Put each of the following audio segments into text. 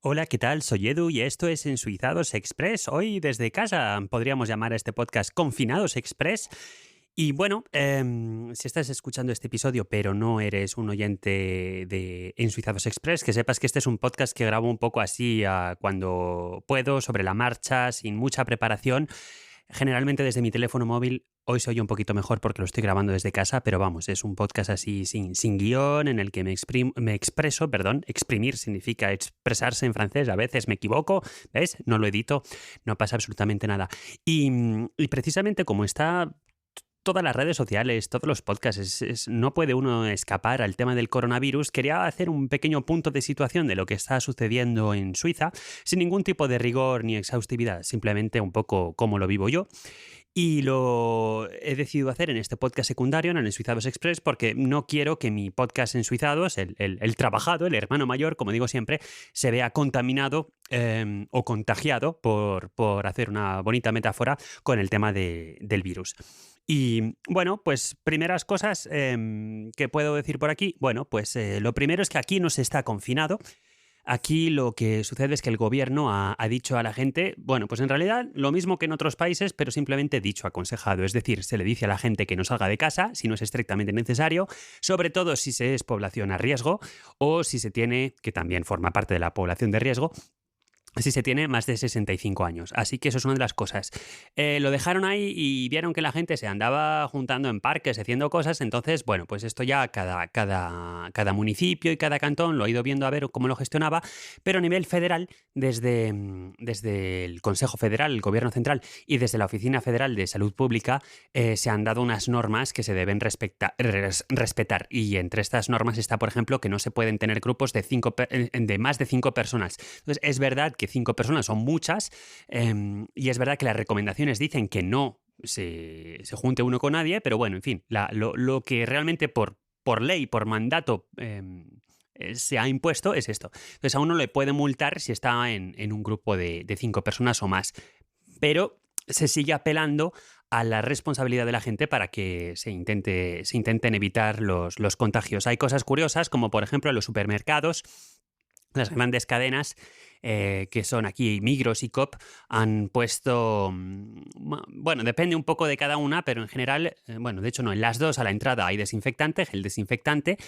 Hola, ¿qué tal? Soy Edu y esto es Ensuizados Express. Hoy desde casa podríamos llamar a este podcast Confinados Express. Y bueno, si estás escuchando este episodio pero no eres un oyente de Ensuizados Express, que sepas que este es un podcast que grabo un poco así cuando puedo, sobre la marcha, sin mucha preparación. Generalmente desde mi teléfono móvil. Hoy soy un poquito mejor porque lo estoy grabando desde casa, pero vamos, es un podcast así sin guión en el que me expreso, perdón. Exprimir significa expresarse en francés, a veces me equivoco, ¿ves? No lo edito, no pasa absolutamente nada. Y precisamente como está todas las redes sociales, todos los podcasts, no puede uno escapar al tema del coronavirus. Quería hacer un pequeño punto de situación de lo que está sucediendo en Suiza, sin ningún tipo de rigor ni exhaustividad, simplemente un poco cómo lo vivo yo. Y lo he decidido hacer en este podcast secundario, en el Ensuizados Express, porque no quiero que mi podcast Ensuizados, el trabajado, el hermano mayor, como digo siempre, se vea contaminado o contagiado, por hacer una bonita metáfora, con el tema del virus. Y bueno, pues primeras cosas que puedo decir por aquí. Bueno, pues lo primero es que aquí no se está confinado. Aquí lo que sucede es que el gobierno ha dicho a la gente, bueno, pues en realidad lo mismo que en otros países, pero simplemente dicho, aconsejado. Es decir, se le dice a la gente que no salga de casa si no es estrictamente necesario, sobre todo si se es población a riesgo o si se tiene, que también forma parte de la población de riesgo, si se tiene más de 65 años. Así que eso es una de las cosas. Lo dejaron ahí y vieron que la gente se andaba juntando en parques, haciendo cosas. Entonces, bueno, pues esto ya cada municipio y cada cantón lo ha ido viendo a ver cómo lo gestionaba. Pero a nivel federal, desde el Consejo Federal, el Gobierno Central y desde la Oficina Federal de Salud Pública, se han dado unas normas que se deben respetar. Y entre estas normas está, por ejemplo, que no se pueden tener grupos de más de 5 personas. Entonces, es verdad que 5 personas son muchas, y es verdad que las recomendaciones dicen que no se junte uno con nadie, pero bueno, en fin, lo que realmente por ley, por mandato, se ha impuesto es esto. Entonces a uno le puede multar si está en un grupo de 5 personas o más, pero se sigue apelando a la responsabilidad de la gente para que se intenten evitar los contagios. Hay cosas curiosas, como por ejemplo en los supermercados. Las grandes cadenas, que son aquí Migros y Coop, han puesto, bueno, depende un poco de cada una, pero en general, bueno, de hecho no, en las dos a la entrada hay desinfectante, gel desinfectante,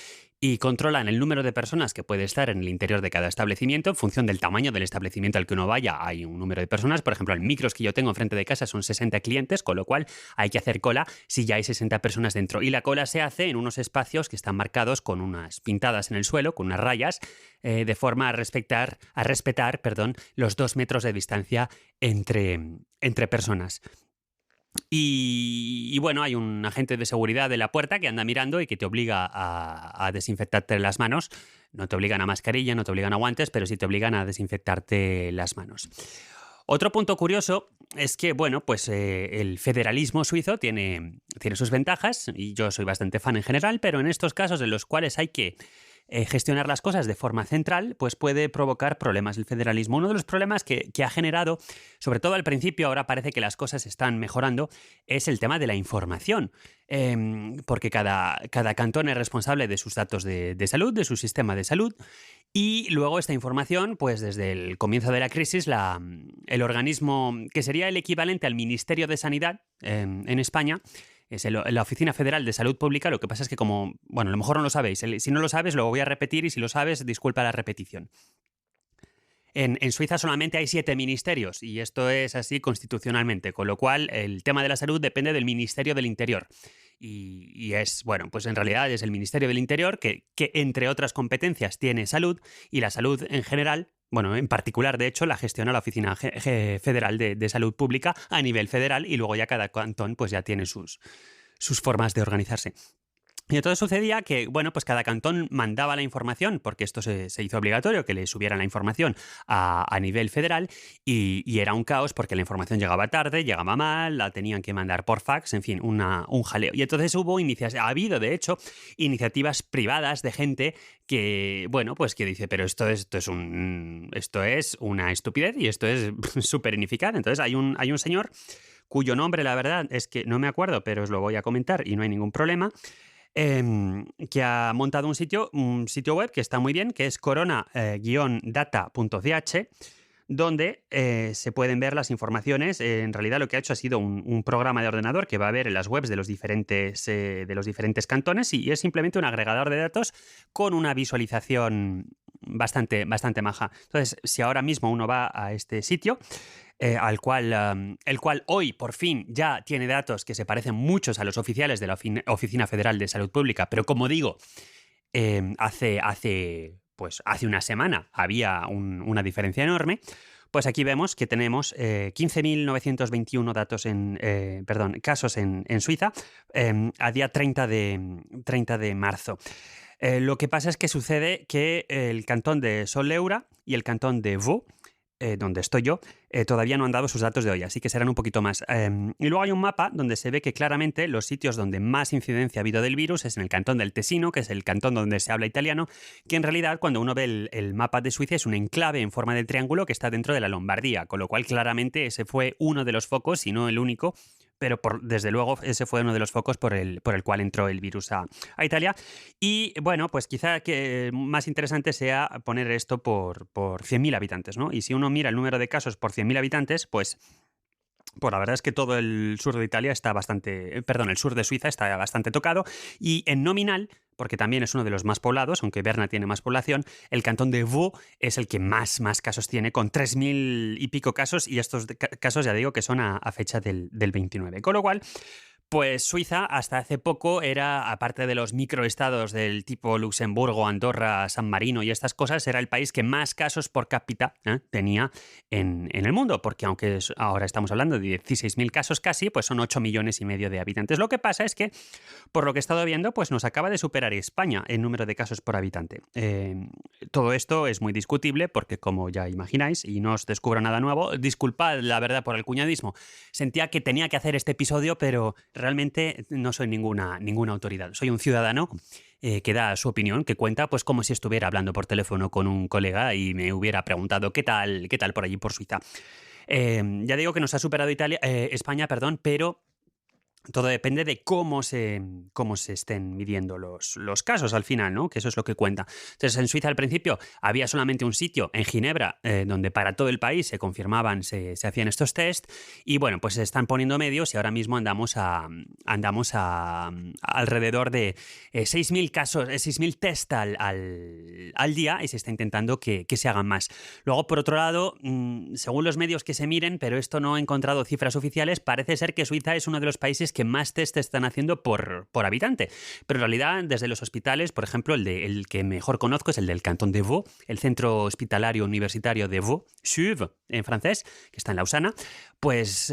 y controlan el número de personas que puede estar en el interior de cada establecimiento. En función del tamaño del establecimiento al que uno vaya, hay un número de personas. Por ejemplo, el Micros que yo tengo enfrente de casa son 60 clientes, con lo cual hay que hacer cola si ya hay 60 personas dentro. Y la cola se hace en unos espacios que están marcados con unas pintadas en el suelo, con unas rayas, de forma a respetar, los 2 metros de distancia entre personas. Y bueno, hay un agente de seguridad de la puerta que anda mirando y que te obliga a desinfectarte las manos. No te obligan a mascarilla, no te obligan a guantes, pero sí te obligan a desinfectarte las manos. Otro punto curioso es que, bueno, pues el federalismo suizo tiene sus ventajas, y yo soy bastante fan en general, pero en estos casos en los cuales hay que gestionar las cosas de forma central, pues puede provocar problemas el federalismo. Uno de los problemas que ha generado, sobre todo al principio, ahora parece que las cosas están mejorando, es el tema de la información. Porque cada cantón es responsable de sus datos de salud, de su sistema de salud, y luego esta información, pues desde el comienzo de la crisis, el organismo que sería el equivalente al Ministerio de Sanidad en España, es la Oficina Federal de Salud Pública. Lo que pasa es que como, bueno, a lo mejor no lo sabéis. Si no lo sabes, lo voy a repetir, y si lo sabes, disculpa la repetición. En Suiza solamente hay 7 ministerios, y esto es así constitucionalmente, con lo cual el tema de la salud depende del Ministerio del Interior. Y es, bueno, pues en realidad es el Ministerio del Interior que entre otras competencias tiene salud, y la salud en general, bueno, en particular, de hecho, la gestiona la Oficina Federal de Salud Pública a nivel federal, y luego ya cada cantón pues ya tiene sus formas de organizarse. Y entonces sucedía que, bueno, pues cada cantón mandaba la información, porque esto se hizo obligatorio, que le subieran la información a nivel federal, y era un caos porque la información llegaba tarde, llegaba mal, la tenían que mandar por fax, en fin, un jaleo. Y entonces ha habido, de hecho, iniciativas privadas de gente que, bueno, pues que dice, pero esto es una estupidez y esto es súper ineficaz. Entonces hay un señor cuyo nombre, la verdad, es que no me acuerdo, pero os lo voy a comentar y no hay ningún problema. que ha montado un sitio web que está muy bien, que es corona-data.ch, donde se pueden ver las informaciones. En realidad lo que ha hecho ha sido un programa de ordenador que va a ver en las webs de los diferentes cantones, y es simplemente un agregador de datos con una visualización bastante maja. Entonces, si ahora mismo uno va a este sitio, el cual hoy por fin ya tiene datos que se parecen muchos a los oficiales de la Oficina Federal de Salud Pública, pero como digo, hace una semana había una diferencia enorme. Pues aquí vemos que tenemos 15.921 casos en Suiza a día 30 de marzo. Lo que pasa es que sucede que el cantón de Sol-Leura y el cantón de Vaud, donde estoy yo, todavía no han dado sus datos de hoy, así que serán un poquito más. Y luego hay un mapa donde se ve que claramente los sitios donde más incidencia ha habido del virus es en el cantón del Tesino, que es el cantón donde se habla italiano, que en realidad cuando uno ve el mapa de Suiza es un enclave en forma de triángulo que está dentro de la Lombardía, con lo cual claramente ese fue uno de los focos, y no el único, pero desde luego ese fue uno de los focos por el cual entró el virus a Italia. Y bueno, pues quizá que más interesante sea poner esto por 100.000 habitantes, ¿no? Y si uno mira el número de casos por 100.000 habitantes, pues la verdad es que todo el sur de Italia está el sur de Suiza está bastante tocado, y en nominal, porque también es uno de los más poblados, aunque Berna tiene más población, el cantón de Vaud es el que más casos tiene, con 3.000 y pico casos, y estos casos ya digo que son a fecha del 29. Con lo cual, pues Suiza hasta hace poco era, aparte de los microestados del tipo Luxemburgo, Andorra, San Marino y estas cosas, era el país que más casos por cápita tenía en el mundo, porque aunque ahora estamos hablando de 16.000 casos casi, pues son 8,5 millones de habitantes. Lo que pasa es que, por lo que he estado viendo, pues nos acaba de superar España en número de casos por habitante. Todo esto es muy discutible porque, como ya imagináis, y no os descubro nada nuevo, disculpad la verdad por el cuñadismo, sentía que tenía que hacer este episodio, pero realmente no soy ninguna autoridad. Soy un ciudadano que da su opinión, que cuenta pues como si estuviera hablando por teléfono con un colega y me hubiera preguntado qué tal por allí por Suiza. Ya digo que nos ha superado España, pero todo depende de cómo se estén midiendo los casos al final, ¿no? Que eso es lo que cuenta. Entonces, en Suiza al principio había solamente un sitio, en Ginebra, donde para todo el país se confirmaban, se hacían estos test, y bueno, pues se están poniendo medios, y ahora mismo andamos a alrededor de 6.000 casos, 6.000 test al día, y se está intentando que se hagan más. Luego, por otro lado, según los medios que se miren, pero esto no he encontrado cifras oficiales, parece ser que Suiza es uno de los países que más test están haciendo por habitante. Pero en realidad, desde los hospitales, por ejemplo, el que mejor conozco es el del cantón de Vaud, el Centro Hospitalario Universitario de Vaud, CHUV en francés, que está en Lausana. Pues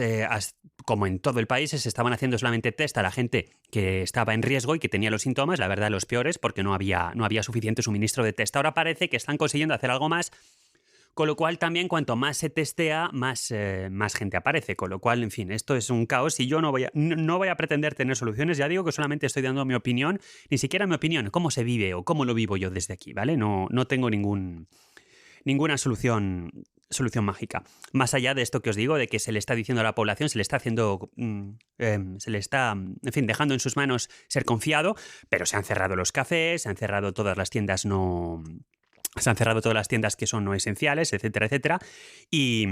como en todo el país, se estaban haciendo solamente test a la gente que estaba en riesgo y que tenía los síntomas, la verdad, los peores, porque no había suficiente suministro de test. Ahora parece que están consiguiendo hacer algo más, con lo cual también cuanto más se testea, más gente aparece. Con lo cual, en fin, esto es un caos, y yo no voy a pretender tener soluciones. Ya digo que solamente estoy dando mi opinión, ni siquiera mi opinión, cómo se vive o cómo lo vivo yo desde aquí, ¿vale? No tengo ninguna solución mágica. Más allá de esto que os digo, de que se le está diciendo a la población, se le está en fin, dejando en sus manos ser confiado, pero se han cerrado los cafés, se han cerrado todas las tiendas Se han cerrado todas las tiendas que son no esenciales, etcétera, etcétera. Y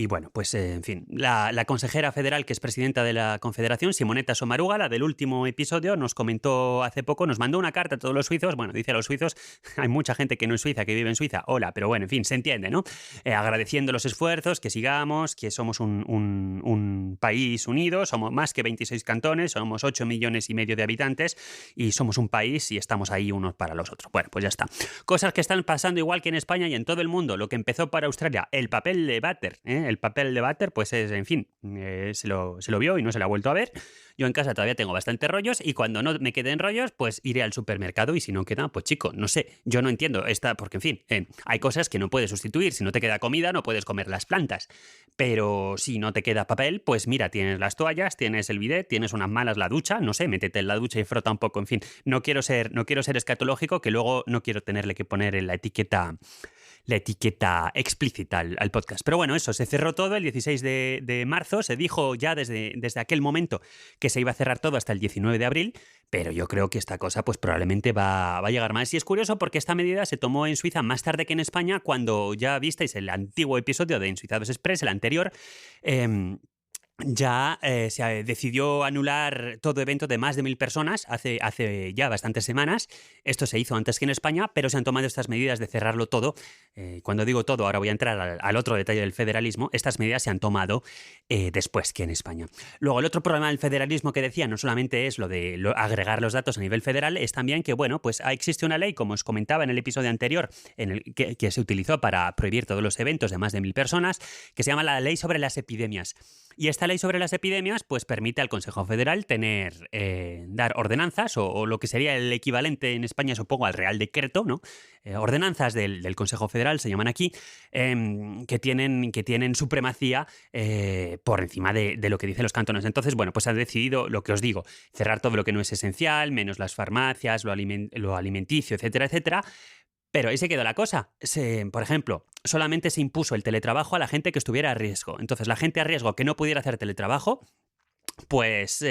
bueno, pues en fin, la consejera federal, que es presidenta de la Confederación, Simonetta Sommaruga, la del último episodio, nos comentó hace poco, nos mandó una carta a todos los suizos. Bueno, dice a los suizos, hay mucha gente que no es suiza, que vive en Suiza, hola, pero bueno, en fin, se entiende, ¿no? Agradeciendo los esfuerzos, que sigamos, que somos un país unido, somos más que 26 cantones, somos 8,5 millones de habitantes, y somos un país y estamos ahí unos para los otros. Bueno, pues ya está. Cosas que están pasando igual que en España y en todo el mundo. Lo que empezó para Australia, el papel de váter. El papel de váter, pues es, en fin, se lo vio y no se lo ha vuelto a ver. Yo en casa todavía tengo bastantes rollos, y cuando no me queden rollos, pues iré al supermercado, y si no queda, pues chico, no sé, yo no entiendo porque en fin, hay cosas que no puedes sustituir. Si no te queda comida, no puedes comer las plantas. Pero si no te queda papel, pues mira, tienes las toallas, tienes el bidet, tienes unas malas la ducha, no sé, métete en la ducha y frota un poco, en fin. No quiero ser escatológico, que luego no quiero tenerle que poner en la etiqueta la etiqueta explícita al podcast. Pero bueno, eso, se cerró todo el 16 de marzo, se dijo ya desde aquel momento que se iba a cerrar todo hasta el 19 de abril, pero yo creo que esta cosa pues probablemente va a llegar más. Y es curioso porque esta medida se tomó en Suiza más tarde que en España, cuando ya visteis el antiguo episodio de Ensuizados Express, el anterior. Ya se decidió anular todo evento de más de 1.000 personas hace ya bastantes semanas. Esto se hizo antes que en España, pero se han tomado estas medidas de cerrarlo todo. Cuando digo todo, ahora voy a entrar al otro detalle del federalismo. Estas medidas se han tomado después que en España. Luego, el otro problema del federalismo que decía no solamente es lo de agregar los datos a nivel federal, es también que, bueno, pues existe una ley, como os comentaba en el episodio anterior, que se utilizó para prohibir todos los eventos de más de 1.000 personas, que se llama la Ley sobre las Epidemias. Y esta ley sobre las epidemias pues permite al Consejo Federal dar ordenanzas o lo que sería el equivalente en España, supongo, al Real Decreto, ¿no? Ordenanzas del Consejo Federal se llaman aquí, que tienen supremacía por encima de lo que dicen los cantones. Entonces, bueno, pues han decidido, lo que os digo, cerrar todo lo que no es esencial, menos las farmacias, lo alimenticio, etcétera, etcétera. Pero ahí se quedó la cosa. Por ejemplo, solamente se impuso el teletrabajo a la gente que estuviera a riesgo. Entonces, la gente a riesgo que no pudiera hacer teletrabajo, pues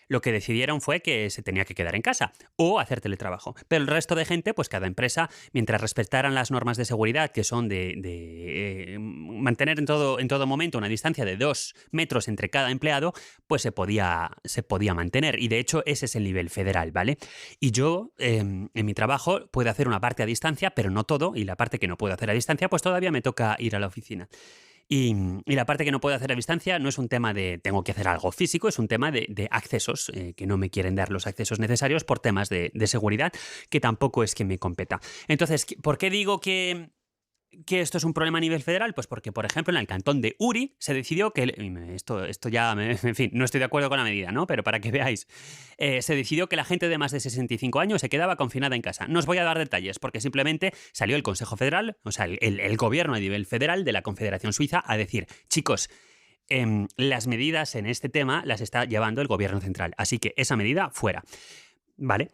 lo que decidieron fue que se tenía que quedar en casa o hacer teletrabajo. Pero el resto de gente, pues cada empresa, mientras respetaran las normas de seguridad, que son de mantener en todo momento una distancia de 2 metros entre cada empleado, pues se podía mantener. Y de hecho, ese es el nivel federal, ¿vale? Y yo, en mi trabajo, puedo hacer una parte a distancia, pero no todo. Y la parte que no puedo hacer a distancia, pues todavía me toca ir a la oficina. Y la parte que no puedo hacer a distancia no es un tema de tengo que hacer algo físico, es un tema de accesos, que no me quieren dar los accesos necesarios por temas de seguridad, que tampoco es que me competa. Entonces, ¿por qué digo que esto es un problema a nivel federal? Pues porque, por ejemplo, en el cantón de Uri se decidió que... Esto ya... En fin, no estoy de acuerdo con la medida, ¿no? Pero para que veáis, se decidió que la gente de más de 65 años se quedaba confinada en casa. No os voy a dar detalles porque simplemente salió el Consejo Federal, o sea, el gobierno a nivel federal de la Confederación Suiza a decir, chicos, las medidas en este tema las está llevando el gobierno central. Así que esa medida fuera. ¿Vale?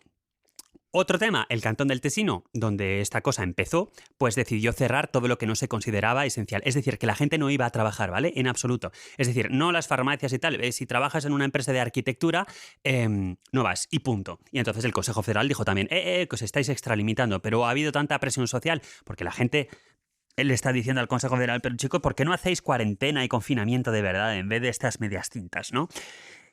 Otro tema, el Cantón del Tesino, donde esta cosa empezó, pues decidió cerrar todo lo que no se consideraba esencial. Es decir, que la gente no iba a trabajar, ¿vale? En absoluto. Es decir, no las farmacias y tal. Si trabajas en una empresa de arquitectura, no vas y punto. Y entonces el Consejo Federal dijo también, que os estáis extralimitando, pero ha habido tanta presión social porque la gente... Él le está diciendo al Consejo Federal, pero chicos, ¿por qué no hacéis cuarentena y confinamiento de verdad en vez de estas medias tintas, ¿no?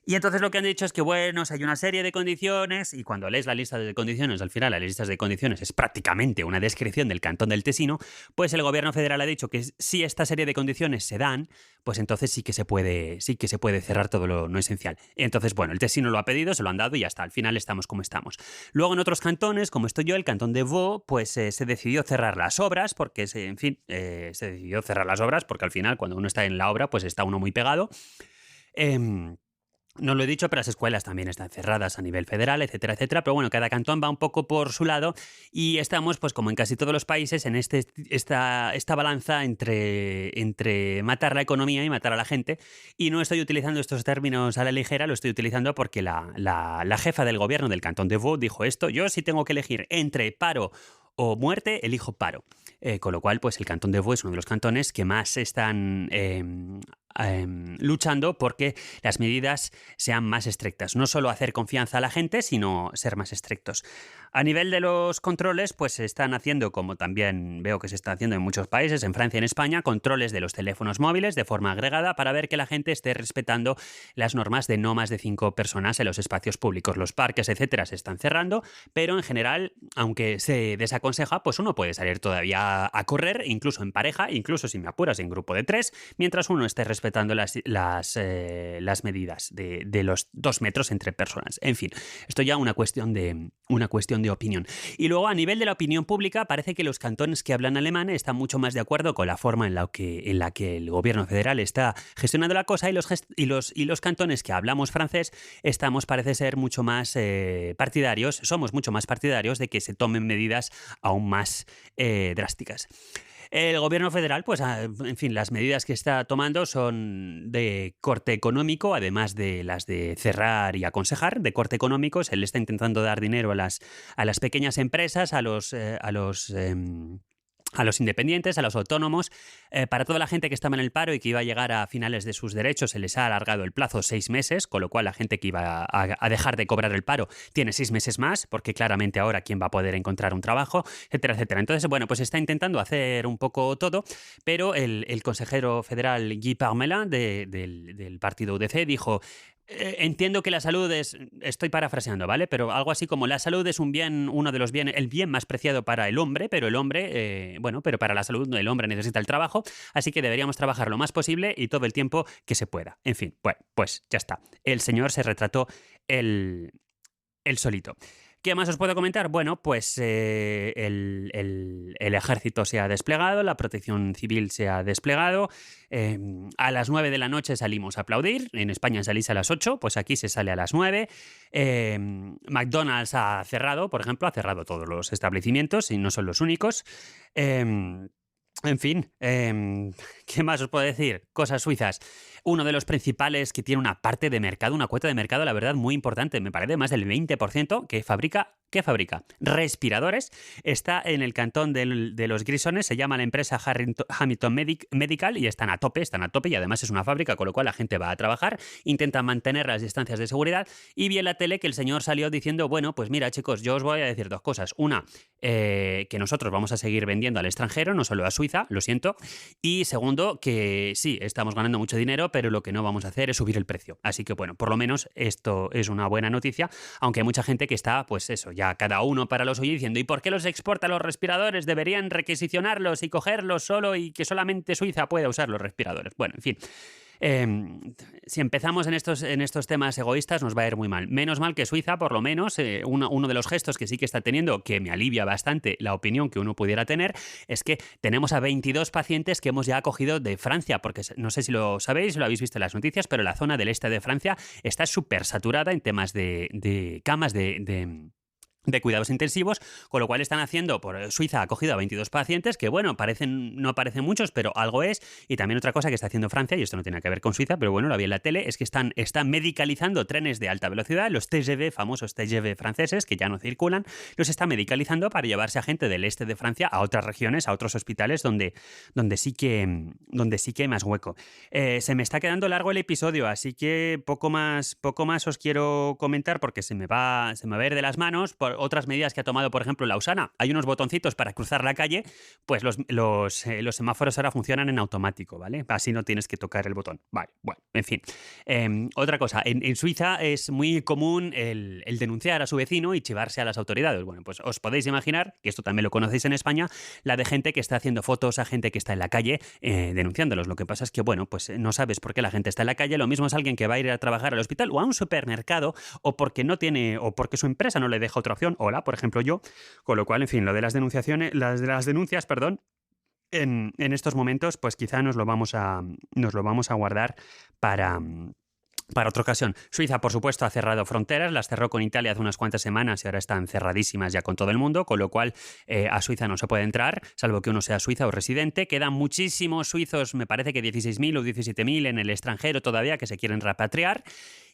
Y entonces lo que han dicho es que, bueno, hay una serie de condiciones, y cuando lees la lista de condiciones, al final la lista de condiciones es prácticamente una descripción del Cantón del Tesino, pues el gobierno federal ha dicho que si esta serie de condiciones se dan, pues entonces sí que se puede cerrar todo lo no esencial. Y entonces, bueno, el Tesino lo ha pedido, se lo han dado y ya está, al final estamos como estamos. Luego en otros cantones, como estoy yo, el Cantón de Vaud, pues se decidió cerrar las obras, porque, se decidió cerrar las obras, porque al final cuando uno está en la obra, pues está uno muy pegado. No lo he dicho, pero las escuelas también están cerradas a nivel federal, etcétera, etcétera. Pero bueno, cada cantón va un poco por su lado y estamos, pues como en casi todos los países, en esta balanza entre matar la economía y matar a la gente. Y no estoy utilizando estos términos a la ligera, lo estoy utilizando porque la jefa del gobierno del Cantón de Vaud dijo esto: yo si tengo que elegir entre paro o muerte, elijo paro. Con lo cual, pues el Cantón de Vaud es uno de los cantones que más están luchando porque las medidas sean más estrictas. No solo hacer confianza a la gente, sino ser más estrictos. A nivel de los controles, pues se están haciendo, como también veo que se está haciendo en muchos países, en Francia y en España, controles de los teléfonos móviles de forma agregada para ver que la gente esté respetando las normas de no más de 5 personas en los espacios públicos. Los parques, etcétera, se están cerrando, pero en general, aunque se desaconseja, pues uno puede salir todavía a correr, incluso en pareja, incluso si me apuras en grupo de 3, mientras uno esté respetando las medidas de los 2 metros entre personas. En fin, esto ya una cuestión de opinión. Y luego, a nivel de la opinión pública, parece que los cantones que hablan alemán están mucho más de acuerdo con la forma en la que el gobierno federal está gestionando la cosa, y los cantones que hablamos francés parece ser mucho más partidarios, somos mucho más partidarios de que se tomen medidas aún más drásticas. El gobierno federal, pues, en fin, las medidas que está tomando son de corte económico, además de las de cerrar y aconsejar. De corte económico, se le está intentando dar dinero a las pequeñas empresas, a los a los independientes, a los autónomos, para toda la gente que estaba en el paro y que iba a llegar a finales de sus derechos, se les ha alargado el plazo 6 meses, con lo cual la gente que iba a dejar de cobrar el paro tiene 6 meses más, porque claramente ahora quién va a poder encontrar un trabajo, etcétera, etcétera. Entonces, bueno, pues está intentando hacer un poco todo, pero el consejero federal Guy Parmelin del partido UDC dijo: entiendo que la salud es, estoy parafraseando, ¿vale? Pero algo así como la salud es un bien, uno de los bienes, el bien más preciado para el hombre, pero el hombre, pero para la salud el hombre necesita el trabajo, así que deberíamos trabajar lo más posible y todo el tiempo que se pueda. En fin, bueno, pues ya está. El señor se retrató el solito. ¿Qué más os puedo comentar? Bueno, pues el ejército se ha desplegado, la protección civil se ha desplegado. A las 9 de la noche salimos a aplaudir. En España salís a las 8, pues aquí se sale a las 9. McDonald's ha cerrado, por ejemplo, ha cerrado todos los establecimientos y no son los únicos. En fin, ¿qué más os puedo decir? Cosas suizas. Uno de los principales que tiene una parte de mercado, una cuota de mercado, la verdad, muy importante, me parece más del 20%, que fabrica respiradores. Está en el cantón de los Grisones, se llama la empresa Hamilton Medical y están a tope y además es una fábrica, con lo cual la gente va a trabajar, intentan mantener las distancias de seguridad y vi en la tele que el señor salió diciendo, bueno, pues mira chicos, yo os voy a decir dos cosas. Una, que nosotros vamos a seguir vendiendo al extranjero, no solo a Suiza, lo siento. Y segundo, que sí, estamos ganando mucho dinero, pero lo que no vamos a hacer es subir el precio. Así que bueno, por lo menos esto es una buena noticia, aunque hay mucha gente que está, pues eso, ya cada uno para lo suyo diciendo, ¿y por qué los exporta los respiradores? Deberían requisicionarlos y cogerlos solo y que solamente Suiza pueda usar los respiradores. Bueno, en fin. Si empezamos en estos temas egoístas nos va a ir muy mal. Menos mal que Suiza, por lo menos, uno de los gestos que sí que está teniendo, que me alivia bastante la opinión que uno pudiera tener, es que tenemos a 22 pacientes que hemos ya acogido de Francia, porque no sé si lo sabéis, lo habéis visto en las noticias, pero la zona del este de Francia está súper saturada en temas de camas de cuidados intensivos, con lo cual están haciendo, por Suiza ha acogido a 22 pacientes, que bueno, no parecen muchos, pero algo es. Y también otra cosa que está haciendo Francia, y esto no tiene que ver con Suiza, pero bueno, lo vi en la tele, es que están medicalizando trenes de alta velocidad, los TGV, famosos TGV franceses, que ya no circulan, los está medicalizando para llevarse a gente del este de Francia a otras regiones, a otros hospitales donde sí que hay más hueco. Se me está quedando largo el episodio, así que poco más os quiero comentar porque se me va a ir de las manos. Por otras medidas que ha tomado, por ejemplo, Lausana, hay unos botoncitos para cruzar la calle, pues los semáforos ahora funcionan en automático, ¿vale? Así no tienes que tocar el botón. Vale, bueno, en fin. Otra cosa, en Suiza es muy común el denunciar a su vecino y chivarse a las autoridades. Bueno, pues os podéis imaginar, que esto también lo conocéis en España, la de gente que está haciendo fotos a gente que está en la calle denunciándolos. Lo que pasa es que, bueno, pues no sabes por qué la gente está en la calle. Lo mismo es alguien que va a ir a trabajar al hospital o a un supermercado o porque no tiene, o porque su empresa no le deja otra opción. Hola, por ejemplo, yo. Con lo cual, en fin, lo de las denuncias, perdón, en estos momentos, pues quizá nos lo vamos a guardar para otra ocasión. Suiza, por supuesto, ha cerrado fronteras, las cerró con Italia hace unas cuantas semanas y ahora están cerradísimas ya con todo el mundo, con lo cual a Suiza no se puede entrar, salvo que uno sea suiza o residente. Quedan muchísimos suizos, me parece que 16.000 o 17.000 en el extranjero todavía que se quieren repatriar.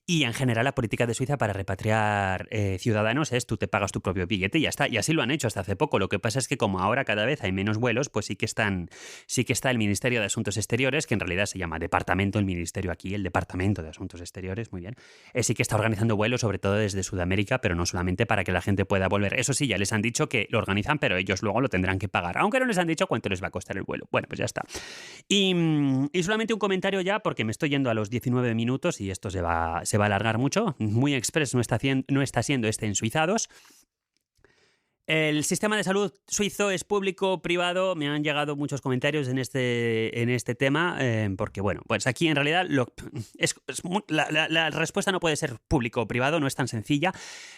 Y en general la política de Suiza para repatriar ciudadanos es tú te pagas tu propio billete y ya está. Y así lo han hecho hasta hace poco. Lo que pasa es que como ahora cada vez hay menos vuelos, pues sí que está el Ministerio de Asuntos Exteriores, que en realidad se llama Departamento, el Ministerio aquí, el Departamento de Asuntos Exteriores, muy bien. Sí que está organizando vuelos, sobre todo desde Sudamérica, pero no solamente para que la gente pueda volver. Eso sí, ya les han dicho que lo organizan, pero ellos luego lo tendrán que pagar. Aunque no les han dicho cuánto les va a costar el vuelo. Bueno, pues ya está. Y solamente un comentario ya, porque me estoy yendo a los 19 minutos y esto se va a alargar mucho. Muy express no está siendo este en Suizados. El sistema de salud suizo es público, privado. Me han llegado muchos comentarios en este tema, porque bueno, pues aquí en realidad la respuesta no puede ser público o privado, no es tan sencilla.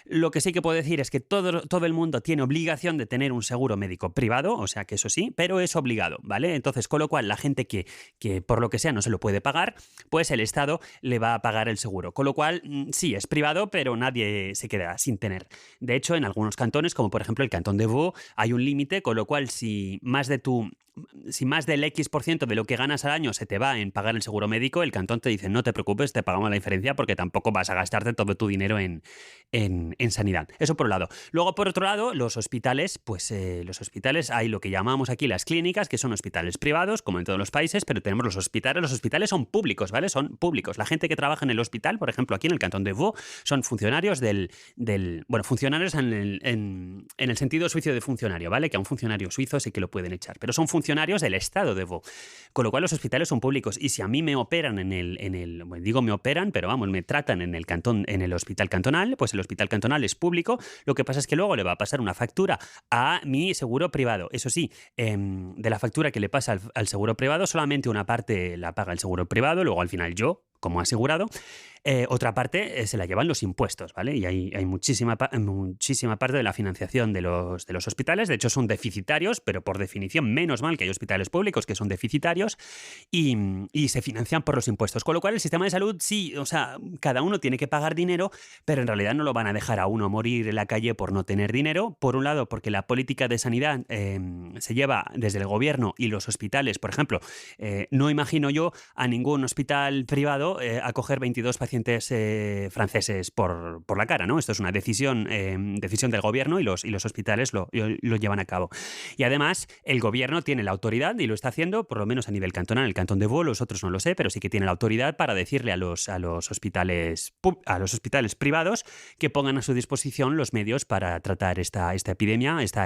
Lo que sí que puedo decir es que todo el mundo tiene obligación de tener un seguro médico privado, o sea que eso sí, pero es obligado, ¿vale? Entonces, con lo cual, la gente que por lo que sea no se lo puede pagar, pues el Estado le va a pagar el seguro. Con lo cual, sí, es privado, pero nadie se queda sin tener. De hecho, en algunos cantones, como por ejemplo el cantón de Vaud, hay un límite, con lo cual si más de tu si más del X% de lo que ganas al año se te va en pagar el seguro médico, el cantón te dice, no te preocupes, te pagamos la diferencia porque tampoco vas a gastarte todo tu dinero en sanidad. Eso por un lado. Luego, por otro lado, los hospitales, pues los hospitales, hay lo que llamamos aquí las clínicas, que son hospitales privados, como en todos los países, pero tenemos los hospitales son públicos, ¿vale? Son públicos. La gente que trabaja en el hospital, por ejemplo, aquí en el cantón de Vaud, son funcionarios funcionarios en el sentido suizo de funcionario, ¿vale? Que a un funcionario suizo sí que lo pueden echar, pero son funcionarios del Estado de Vaud. Con lo cual los hospitales son públicos y si a mí me operan digo me operan, pero vamos, me tratan en el cantón, en el hospital cantonal, pues el hospital cantonal es público. Lo que pasa es que luego le va a pasar una factura a mi seguro privado. Eso sí, de la factura que le pasa al seguro privado, solamente una parte la paga el seguro privado, luego al final yo, como asegurado. Otra parte se la llevan los impuestos, ¿vale? Y hay muchísima parte de la financiación de los hospitales. De hecho, son deficitarios, pero por definición, menos mal que hay hospitales públicos que son deficitarios y se financian por los impuestos. Con lo cual, el sistema de salud, sí, o sea, cada uno tiene que pagar dinero, pero en realidad no lo van a dejar a uno morir en la calle por no tener dinero. Por un lado, porque la política de sanidad se lleva desde el gobierno y los hospitales, por ejemplo, no imagino yo a ningún hospital privado acoger 22 pacientes franceses por la cara, ¿no? Esto es una decisión del gobierno y los hospitales lo llevan a cabo. Y además, el gobierno tiene la autoridad, y lo está haciendo, por lo menos a nivel cantonal, el cantón de Vaud, los otros no lo sé, pero sí que tiene la autoridad para decirle a los hospitales privados que pongan a su disposición los medios para tratar esta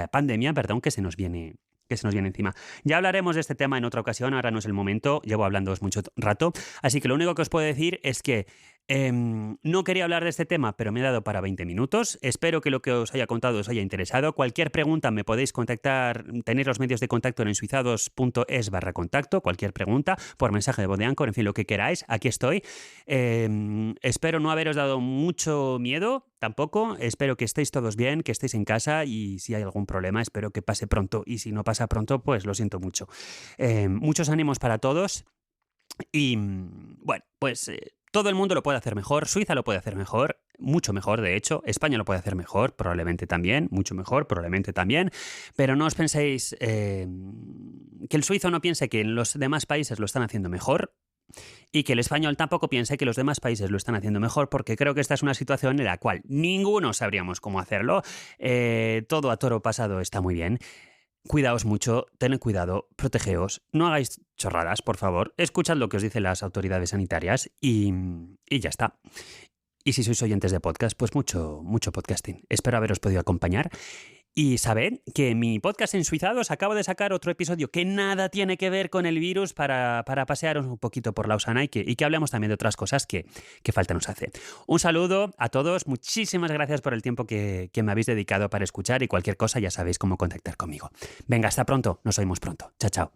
pandemia, que se nos viene encima. Ya hablaremos de este tema en otra ocasión, ahora no es el momento, llevo hablando mucho rato, así que lo único que os puedo decir es que no quería hablar de este tema, pero me he dado para 20 minutos. Espero que lo que os haya contado os haya interesado. Cualquier pregunta me podéis contactar, tenéis los medios de contacto en ensuizados.es/contacto, cualquier pregunta, por mensaje de voz de Anchor, en fin, lo que queráis, aquí estoy. Espero no haberos dado mucho miedo, tampoco. Espero que estéis todos bien, que estéis en casa y si hay algún problema, espero que pase pronto. Y si no pasa pronto, pues lo siento mucho. Muchos ánimos para todos y bueno, pues todo el mundo lo puede hacer mejor, Suiza lo puede hacer mejor, mucho mejor de hecho, España lo puede hacer mejor, probablemente también, mucho mejor, probablemente también, pero no os penséis que el suizo no piense que los demás países lo están haciendo mejor y que el español tampoco piense que los demás países lo están haciendo mejor, porque creo que esta es una situación en la cual ninguno sabríamos cómo hacerlo, todo a toro pasado está muy bien. Cuidaos mucho, tened cuidado, protegeos, no hagáis chorradas, por favor, escuchad lo que os dicen las autoridades sanitarias y ya está. Y si sois oyentes de podcast, pues mucho podcasting. Espero haberos podido acompañar. Y sabed que en mi podcast Ensuizados acabo de sacar otro episodio que nada tiene que ver con el virus para pasearos un poquito por Lausana y que hablemos también de otras cosas que falta nos hace. Un saludo a todos, muchísimas gracias por el tiempo que me habéis dedicado para escuchar y cualquier cosa ya sabéis cómo contactar conmigo. Venga, hasta pronto, nos oímos pronto. Chao, chao.